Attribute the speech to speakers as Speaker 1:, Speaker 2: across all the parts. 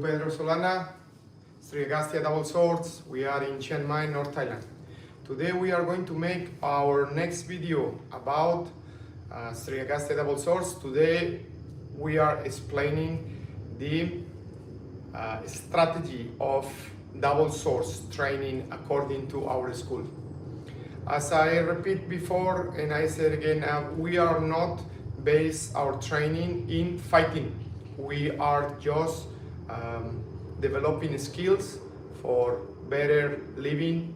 Speaker 1: Pedro Solana, Sri Agastya Double Swords. We are in Chiang Mai, North Thailand. Today we are going to make our next video about Sri Agastya Double Swords. Today we are explaining the strategy of double swords training according to our school. As I repeat before and I said again, we are not base our training in fighting. We are just developing skills for better living,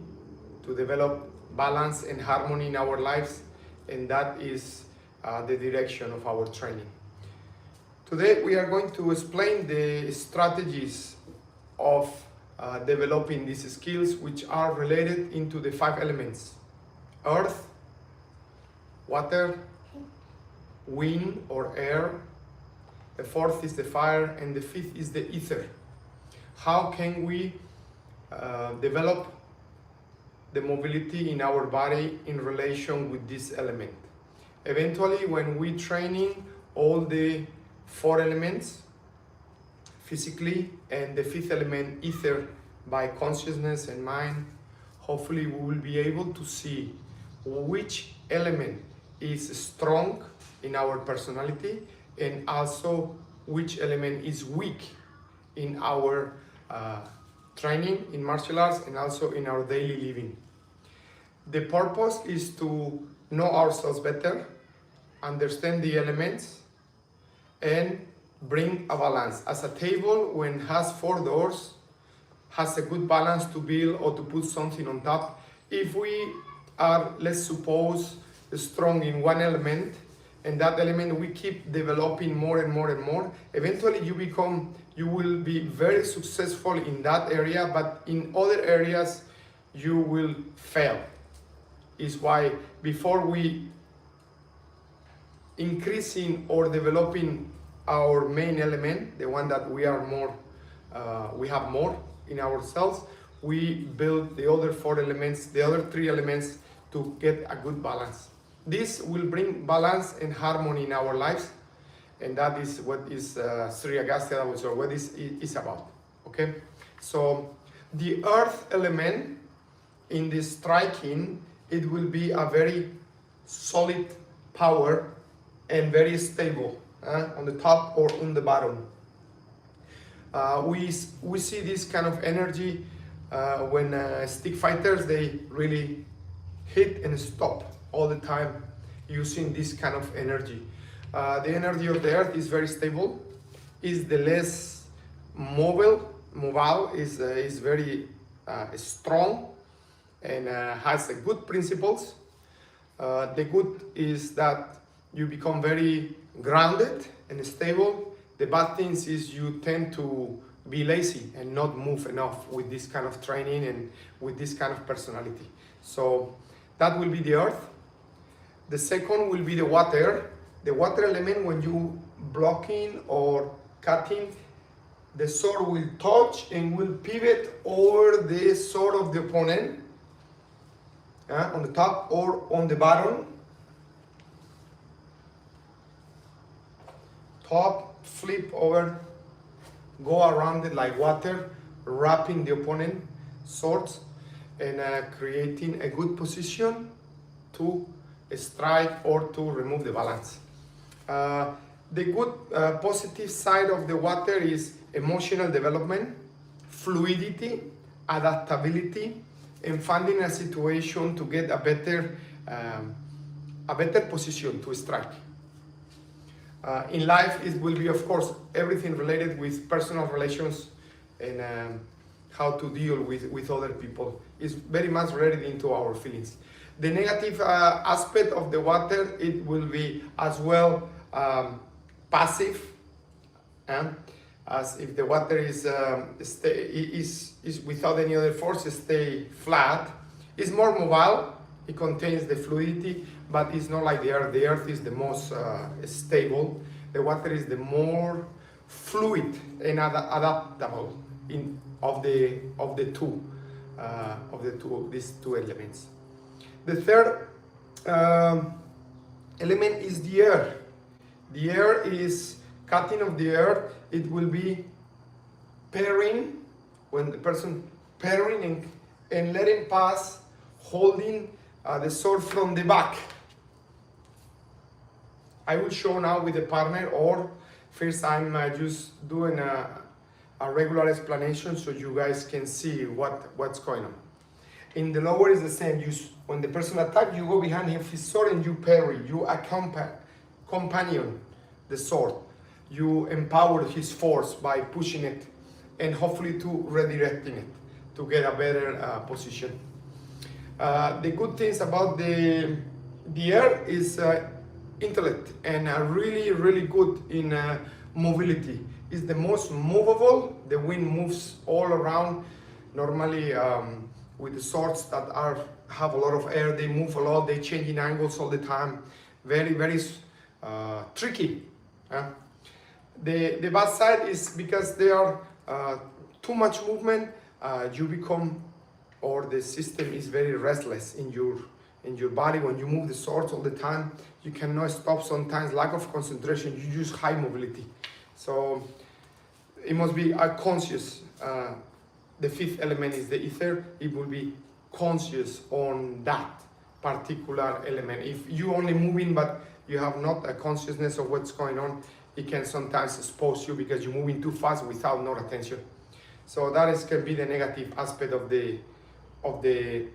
Speaker 1: to develop balance and harmony in our lives, and that is the direction of our training. Today we are going to explain the strategies of developing these skills, which are related into the 5 elements: earth, water, wind or air, the 4th is the fire, and the 5th is the ether. How can we develop the mobility in our body in relation with this element? Eventually, when we training all the 4 elements physically and the 5th element ether by consciousness and mind, hopefully we will be able to see which element is strong in our personality and also which element is weak in our training in martial arts and also in our daily living. The purpose is to know ourselves better, understand the elements, and bring a balance. As a table, when it has 4 doors, has a good balance to build or to put something on top. If we are, let's suppose, strong in one element, and that element we keep developing more and more and more, eventually you will be very successful in that area, but in other areas you will fail. Is why before we increasing or developing our main element, the one that we are more, we have more in ourselves, we build the other 4 elements, the other 3 elements, to get a good balance. This will bring balance and harmony in our lives, and that is what is Sri Agastya Double Sword, what this is about. Okay, so the earth element in the striking, it will be a very solid power and very stable on the top or on the bottom. We see this kind of energy when stick fighters, they really hit and stop all the time using this kind of energy. The energy of the earth is very stable, is the less mobile, is very strong and has good principles. The good is that you become very grounded and stable. The bad things is you tend to be lazy and not move enough with this kind of training and with this kind of personality. So that will be the earth. The second will be the water. The water element, when you blocking or cutting, the sword will touch and will pivot over the sword of the opponent on the top or on the bottom. Top, flip over, go around it like water, wrapping the opponent swords and creating a good position to strike or to remove the balance. The good positive side of the water is emotional development, fluidity, adaptability, and finding a situation to get a better position to strike. In life, it will be, of course, everything related with personal relations and how to deal with other people. It's very much related into our feelings. The negative aspect of the water, it will be as well passive, as if the water is without any other force, stay flat. It's more mobile, it contains the fluidity, but it's not like the earth. The earth is the most stable. The water is the more fluid and adaptable of these two elements. The third element is the air. The air is cutting of the earth. It will be pairing, when the person pairing and letting pass, holding the sword from the back. I will show now with the partner, or first I'm just doing a regular explanation so you guys can see what's going on. In the lower is the same. When the person attacks, you go behind his sword and you parry. You companion the sword. You empower his force by pushing it and hopefully to redirecting it to get a better position. The good things about the air is intellect and really, really good in mobility. It's the most movable. The wind moves all around. Normally, with the swords that have a lot of air, they move a lot. They change in angles all the time. Very, very tricky. The bad side is because there are too much movement. You become, or the system is very restless in your body. When you move the swords all the time, you cannot stop. Sometimes lack of concentration. You use high mobility. So it must be a conscious. The fifth element is the ether. It will be conscious on that particular element. If you only moving but you have not a consciousness of what's going on, it can sometimes expose you because you're moving too fast without no attention. So that can be the negative aspect of the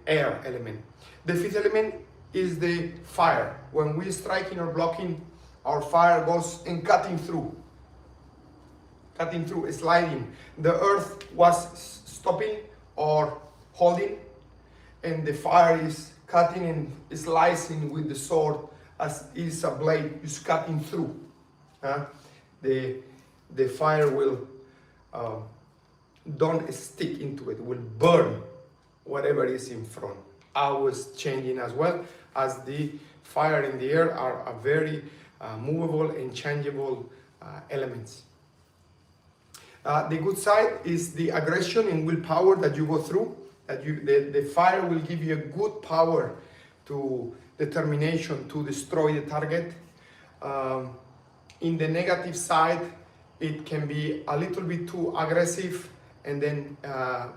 Speaker 1: air element. The fifth element is the fire. When we striking or blocking, our fire goes and cutting through, sliding. The earth was stopping or holding, and the fire is cutting and slicing with the sword as is a blade is cutting through. The fire will don't stick into it, will burn whatever is in front. Always changing as well as the fire in the air are a very movable and changeable elements. The good side is the aggression and willpower that you go through. The fire will give you a good power to determination to destroy the target. In the negative side, it can be a little bit too aggressive and then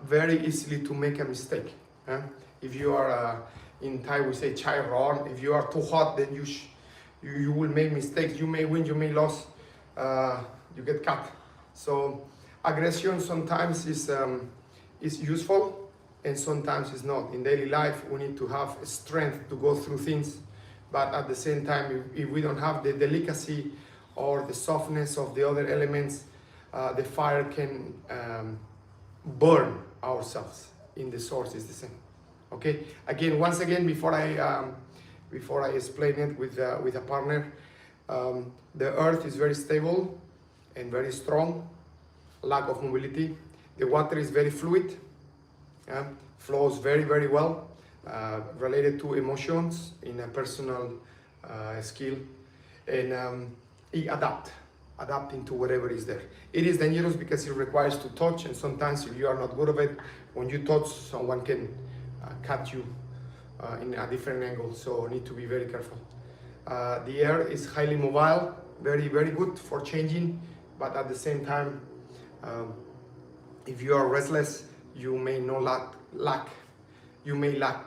Speaker 1: very easily to make a mistake. If you are in Thai we say chai ron. If you are too hot, then you will make mistakes. You may win, you may lose. You get cut. So aggression sometimes is useful and sometimes it's not. In daily life, we need to have strength to go through things, but at the same time, if we don't have the delicacy or the softness of the other elements, the fire can burn ourselves. In the source is the same. Okay. Again, once again, before I explain it with a partner, the earth is very stable and very strong. Lack of mobility. The water is very fluid. Flows very, very well. Related to emotions in a personal skill, and it adapting to whatever is there. It is dangerous because it requires to touch, and sometimes if you are not good at it, when you touch, someone can cut you in a different angle. So need to be very careful. The air is highly mobile, very, very good for changing, but at the same time, if you are restless, you may not lack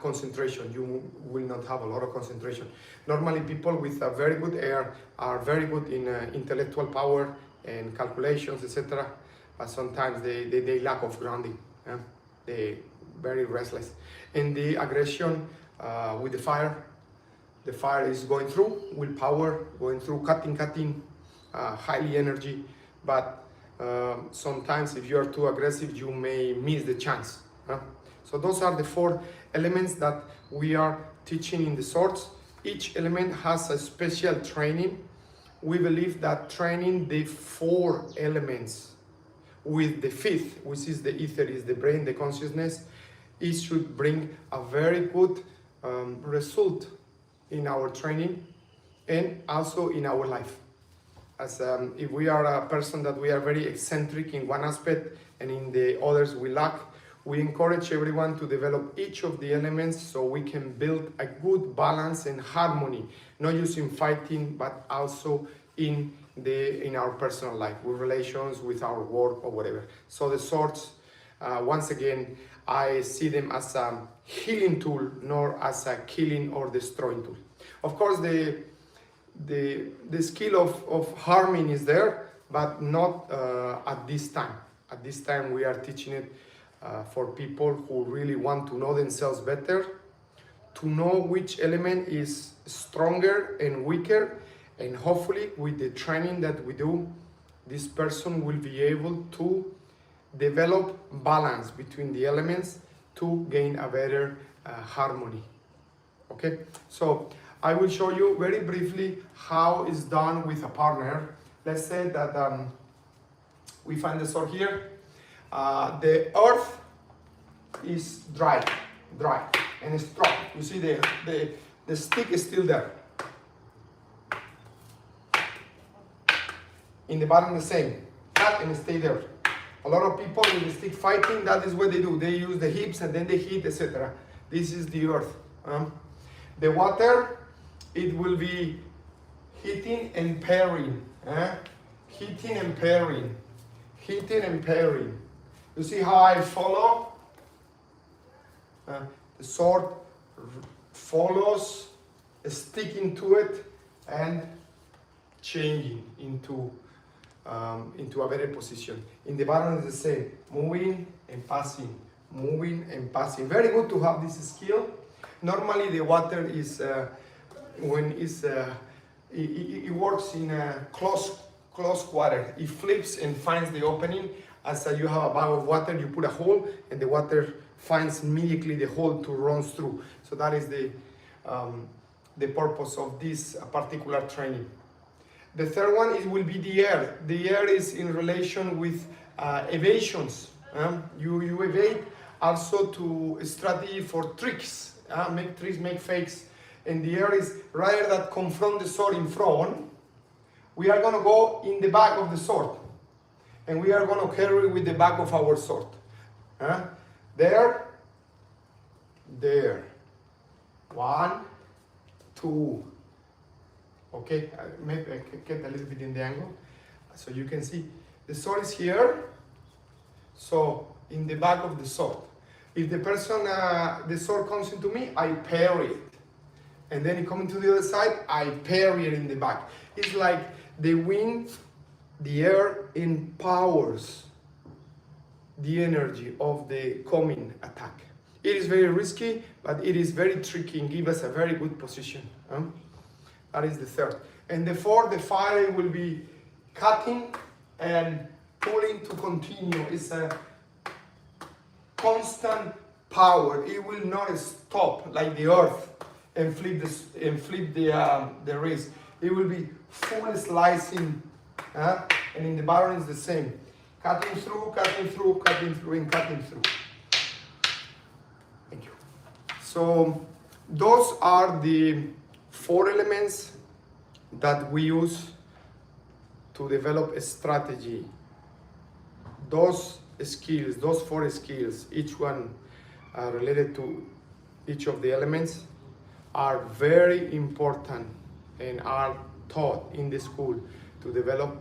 Speaker 1: concentration. You will not have a lot of concentration. Normally people with a very good air are very good in intellectual power and calculations, etc. But sometimes they lack of grounding. They very restless. And the aggression with the fire is going through, willpower, going through, cutting, highly energy. But sometimes if you are too aggressive, you may miss the chance. So those are the 4 elements that we are teaching in the swords. Each element has a special training. We believe that training the 4 elements with the 5th, which is the ether, is the brain, the consciousness, it should bring a very good result in our training and also in our life. As if we are a person that we are very eccentric in one aspect and in the others we lack, we encourage everyone to develop each of the elements so we can build a good balance and harmony, not just in fighting, but also in in our personal life, with relations, with our work or whatever. So the swords, once again, I see them as a healing tool, not as a killing or destroying tool. Of course, the skill of harming is there, but not at this time. At this time, we are teaching it for people who really want to know themselves better, to know which element is stronger and weaker, and hopefully with the training that we do, this person will be able to develop balance between the elements to gain a better harmony. Okay, so I will show you very briefly how it's done with a partner. Let's say that we find the sword here. The earth is dry, and strong. You see the stick is still there. In the bottom the same, cut and stay there. A lot of people in the stick fighting, that is what they do. They use the hips and then they hit, etc. This is the earth. The water, it will be hitting and parrying. Hitting and parrying. Hitting and parrying. You see how I follow? The sword follows, sticking to it and changing into a better position. In the bottom is the same, moving and passing, moving and passing. Very good to have this skill. Normally the water is when it works in a close water. It flips and finds the opening. As you have a bag of water, you put a hole and the water finds immediately the hole to run through. So that is the purpose of this particular training. The third one will be the air. The air is in relation with evasions. You evade also to strategy for tricks. Make tricks, make fakes. And the air is rather than confront the sword in front, we are going to go in the back of the sword. And we are going to carry with the back of our sword. There. 1, 2. Okay, maybe I can get a little bit in the angle so you can see the sword is here, so in the back of the sword. If the person, the sword comes into me, I parry it, and then it comes to the other side, I parry it in the back. It's like the wind, the air empowers the energy of the coming attack. It is very risky, but it is very tricky and gives us a very good position. That is the third. And the fourth, the fire will be cutting and pulling to continue. It's a constant power. It will not stop like the earth and flip the wrist. It will be full slicing, and in the bottom is the same. Cutting through, cutting through, cutting through, and cutting through. Thank you. So those are the 4 elements that we use to develop a strategy. Those skills, those 4 skills, each one related to each of the elements, are very important and are taught in the school to develop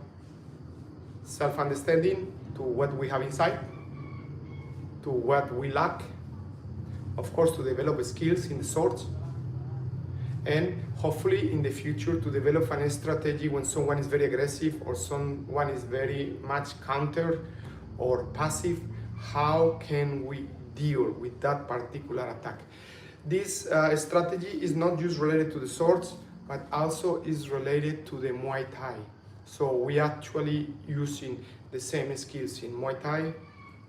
Speaker 1: self-understanding to what we have inside, to what we lack, of course to develop skills in the swords, and hopefully in the future to develop a strategy when someone is very aggressive or someone is very much counter or passive. How can we deal with that particular attack? This strategy is not just related to the swords, but also is related to the Muay Thai. So we actually using the same skills in Muay Thai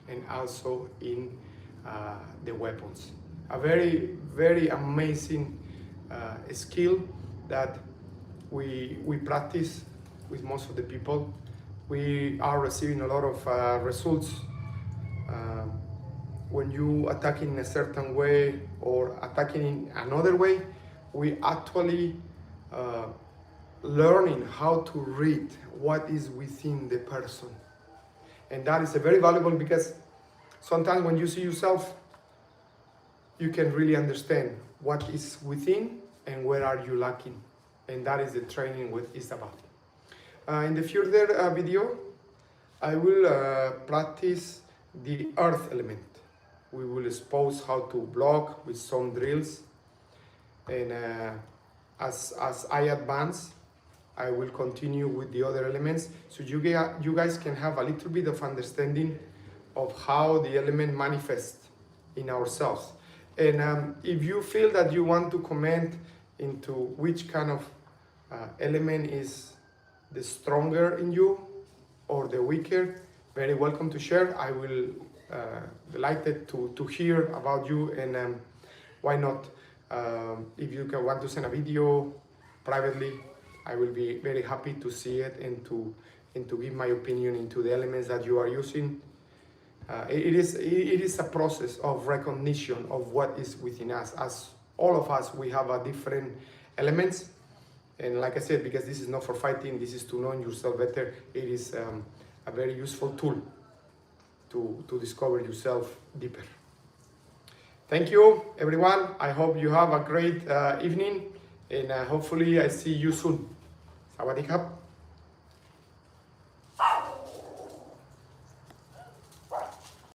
Speaker 1: and also in the weapons. A very, very amazing skill that we practice with most of the people. We are receiving a lot of results when you attacking in a certain way or attacking in another way. We actually learning how to read what is within the person, and that is very valuable because sometimes when you see yourself, you can really understand what is within and where are you lacking, and that is the training what is about. In the further video, I will practice the earth element. We will expose how to block with some drills, and as I advance, I will continue with the other elements, so you guys can have a little bit of understanding of how the element manifests in ourselves. And if you feel that you want to comment into which kind of element is the stronger in you or the weaker, very welcome to share. I will delighted to hear about you, and why not, if you want to send a video privately, I will be very happy to see it and to give my opinion into the elements that you are using. It is a process of recognition of what is within us. As all of us, we have a different elements, and like I said, because this is not for fighting, this is to know yourself better. It is a very useful tool to discover yourself deeper. Thank you, everyone. I hope you have a great evening, and hopefully I see you soon. Sawadee krap.